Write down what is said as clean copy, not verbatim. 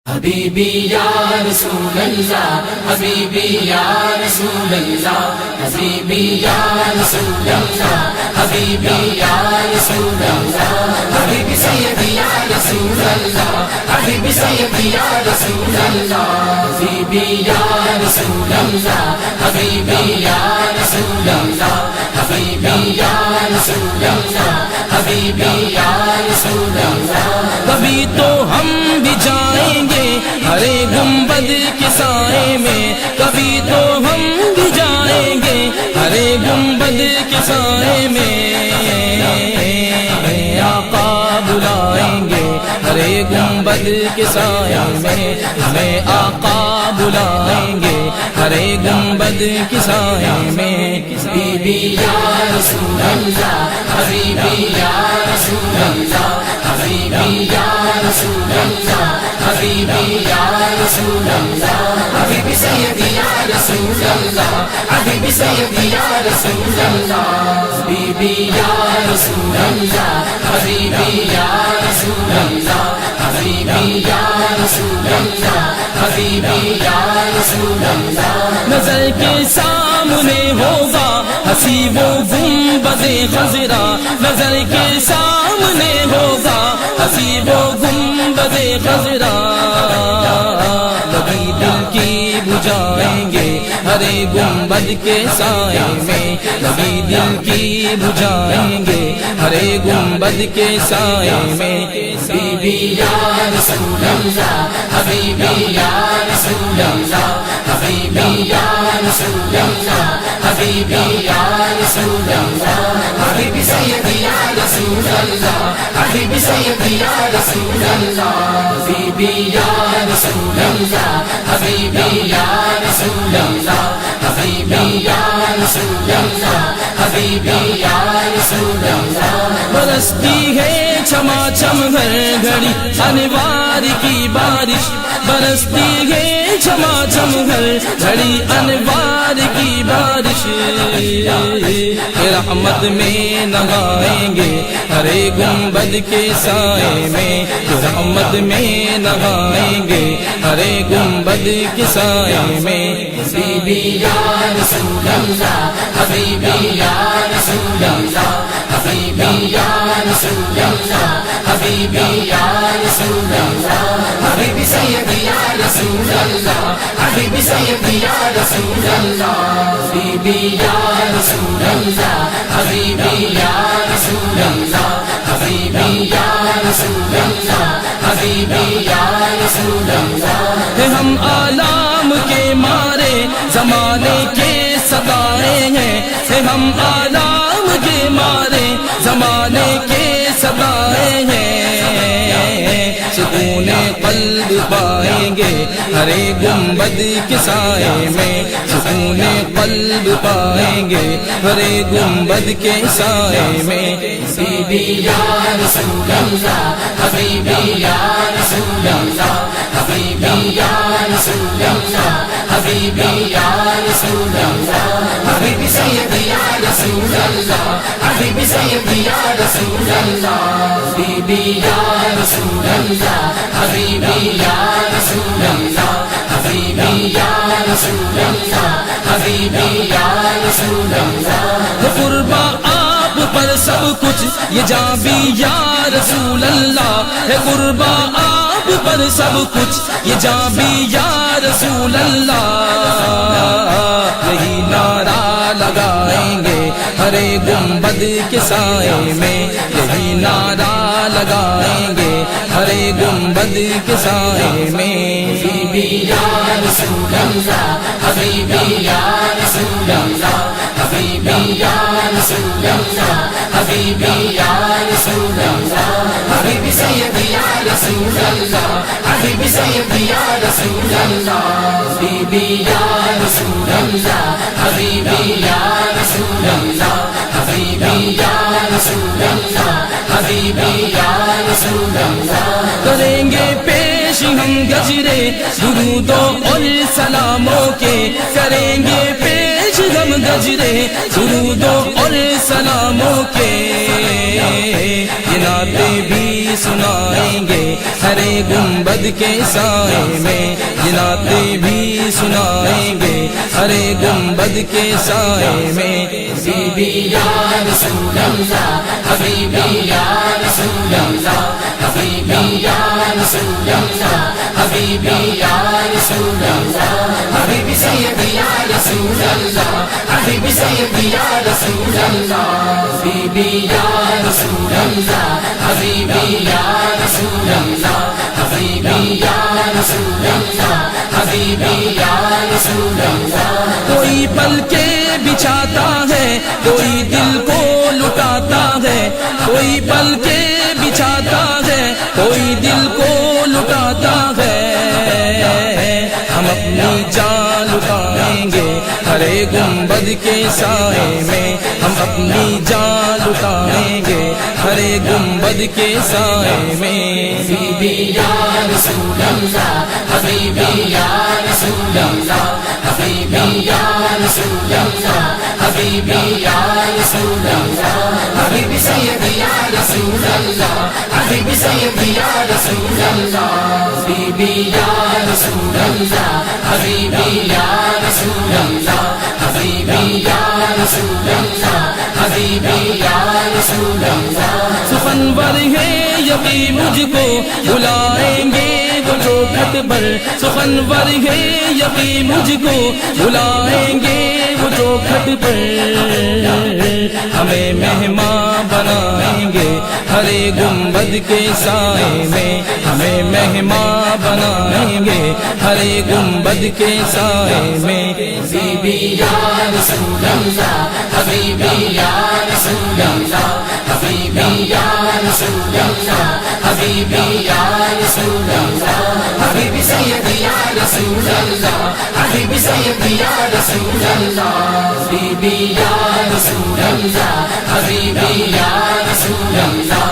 حبیبی یا رسول اللہ، حبیبی یا رسول اللہ، حبیبی یا رسول اللہ، حبیبی یا رسول اللہ، حبیبی سیدی یا رسول اللہ، حبیبی سیدی یا رسول اللہ، حبیبی یا رسول اللہ، حبیبی یا رسول اللہ، حبیبی یا رسول اللہ، حبیبی یا رسول اللہ۔ کبھی تو ہم بھی جائیں گے ہرے گنبد کے سائے میں، کبھی تو ہم بھی جائیں گے ہرے گنبد کے سائے میں، آقا بلائیں گے ہرے گنبد کے سائے میں، ہمیں آقا بلائیں گے ہرے گنبد کے سائے میں۔ حبیبی یا رسول اللہ، حبیبی یا رسول اللہ، حبیبی یا رسول اللہ، حبیبی یا رسول اللہ، حبیبی سیدی یا رسول اللہ، حبیبی سیدی یا رسول اللہ، حبیبی یا رسول اللہ، حبیبی یا رسول اللہ، حبیبی یا رسول اللہ، حبیبی یا رسول اللہ۔ نظر کے سامنے ہوگا حسین و گنبد خضرا، نظر کے سامنے ہوگا حسین و گنبد خضرا، لگی دل کی بجھائیں گے ہرے گنبد کے سائے میں، لگی دل کی بجھائیں گے ہرے گنبد کے سائے میں۔ حبیبی یا رسول اللہ، حبیبی یا رسول اللہ، حبیبی یا رسول اللہ، حبیبی یا رسول اللہ، حبیبی سیدی یا رسول اللہ، حبیبی سیدی یا رسول اللہ، حبیبی یا رسول اللہ، حبیبی یا رسول اللہ، حبیبی یا رسول اللہ، حبیبی یا رسول اللہ۔ برستی ہے چھما چھم ہر گھڑی انوار کی بارش، برستی ہے چھما چھم ہر گھڑی انوار کی بارش، رحمت میں نہائیں گے ہرے گنبد کے سائے میں، رحمت میں نہائیں گے ہرے گنبد کے سائے میں۔ حبیبی یا رسول اللہ، حبیبی یا رسول اللہ، حبیبی یا رسول اللہ، حبیبی یا رسول اللہ، حبیبی سیدی یا رسول اللہ، حبیبی سیدی یا رسول اللہ، حبیبی یا رسول اللہ، حبیبی یا رسول اللہ، حبیبی یا رسول اللہ، حبیبی یا رسول اللہ۔ ہم آلام کے مارے زمانے کے صدائے ہیں، ہم آلام کے مارے زمانے کے صدائے ہیں، سکون قلب پائیں گے ہرے گنبد کے سائے میں، سکون قلب پائیں گے ہرے گنبد کے سائے میں۔ حبیبی یا رسول اللہ، حبیبی یا رسول اللہ، حبیبی یا رسول اللہ، حبیبی یا رسول اللہ، حبیبی سیدی یا رسول اللہ، حبیبی سیدی یا رسول اللہ، حبیبی یا رسول اللہ، حبیبی یا رسول اللہ، حبیبی یا رسول اللہ، حبیبی یا رسول اللہ۔ قربا آپ پر سب کچھ یہ جاں بھی یا رسول اللہ ہے، قربا آپ پر سب کچھ یہ جاں بھی یا رسول اللہ، یہی نعرہ لگائیں گے ہرے گنبد کے سائے میں، یہی نعرہ لگائیں گے ہرے گنبد کے سائے میں۔ حبیبی یا رسول اللہ، حبیبی یا رسول اللہ، حبیبی یا رسول اللہ، حبیبی یا رسول اللہ، حبیبی سیدی یا رسول اللہ، حبیبی سیدی یا رسول اللہ، حبیبی یا رسول اللہ، حبیبی یا رسول اللہ، حبیبی یا رسول اللہ، حبیبی یا رسول اللہ۔ کریں گے پیش ہم گجرے درودوں اور سلاموں کے، کریں گے پیش ہم گجرے درودوں اور سلاموں کے، یہ نعتیں بھی سنائیں گے ہرے گنبد کے سائے میں، یہ نعتیں بھی سنائیں گے ہرے گنبد کے سائے میں۔ حبیبی یا رسول اللہ، حبیبی یا رسول اللہ، حبیبی یا رسول اللہ، حبیبی یا رسول اللہ، حبیبی سیدی یا رسول اللہ، حبیبی سیدی یا رسول اللہ، حبیبی یا رسول اللہ، حبیبی یا رسول اللہ، حبیبی یا رسول اللہ، حبیبی یا رسول اللہ۔ کوئی پل کے بچھاتا ہے، کوئی دل کو لٹاتا ہے، کوئی پل کے بچھاتا ہے، کوئی دل کو لٹاتا ہے، ہم اپنی جان لٹائیں گے ہرے گنبد کے سائے میں، ہم اپنی جان لٹائیں گے ہرے گنبد کے سائے میں۔ حبیبی یا رسول اللہ، حبیبی یا رسول اللہ، حبیبی یا رسول اللہ، حبیبی یا رسول اللہ، حبیبی سیدی یا رسول اللہ، حبیبی سیدی یا رسول اللہ، حبیبی یا رسول اللہ، حبیبی یا رسول اللہ، حبیبی یا رسول اللہ، حبیبی یا رسول اللہ۔ سخنور ہے یقین مجھ کو بلائیں گے وہ جو کھٹ پر، سخنور ہے یقین مجھ کو بلائیں گے وہ جو کھٹ پر، ہمیں مہمان بنائیں گے ہرے گنبد کے سائے میں، ہمیں مہمان بنائیں گے ہرے گنبد کے سائے میں۔ حبیبی یا رسول اللہ، حبیبی یا رسول اللہ، حبیبی یا رسول اللہ، حبیبی یا رسول اللہ، حبیبی سیدی یا رسول اللہ، حبیبی سیدی یا رسول اللہ، حبیبی یا رسول اللہ، حبیبی یا رسول اللہ،